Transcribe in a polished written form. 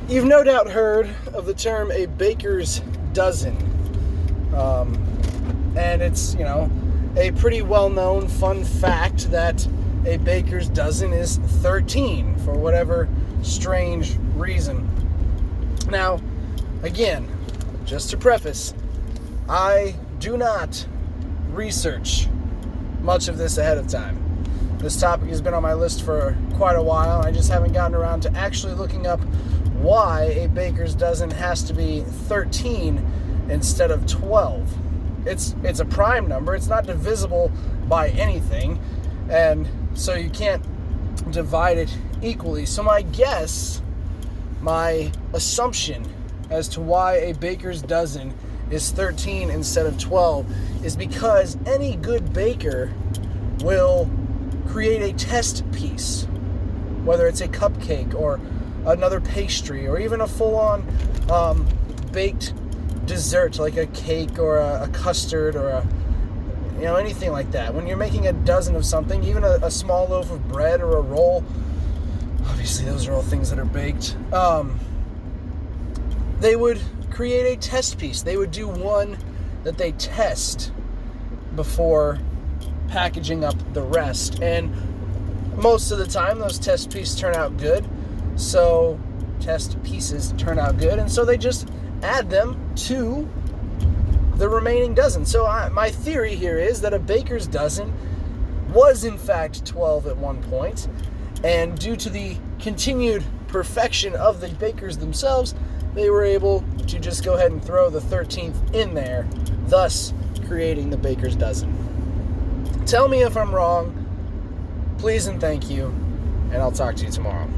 You've no doubt heard of the term a baker's dozen. And it's, a pretty well-known fun fact that a baker's dozen is 13 for whatever strange reason. Now, again, just to preface, I do not research much of this ahead of time. This topic has been on my list for quite a while, and I just haven't gotten around to actually looking up why a baker's dozen has to be 13 instead of 12. It's a prime number. It's not divisible by anything, and so you can't divide it equally. So my assumption as to why a baker's dozen is 13 instead of 12 is because any good baker will create a test piece, whether it's a cupcake or another pastry or even a full-on baked dessert like a cake or a custard or anything like that. When you're making a dozen of something, even a small loaf of bread or a roll, obviously those are all things that are baked, they would create a test piece. They would do one that they test before packaging up the rest, and most of the time those test pieces turn out good, and so they just add them to the remaining dozen. So my theory here is that a baker's dozen was in fact 12 at one point, and due to the continued perfection of the bakers themselves, they were able to just go ahead and throw the 13th in there, thus creating the baker's dozen. Tell me if I'm wrong, please and thank you, and I'll talk to you tomorrow.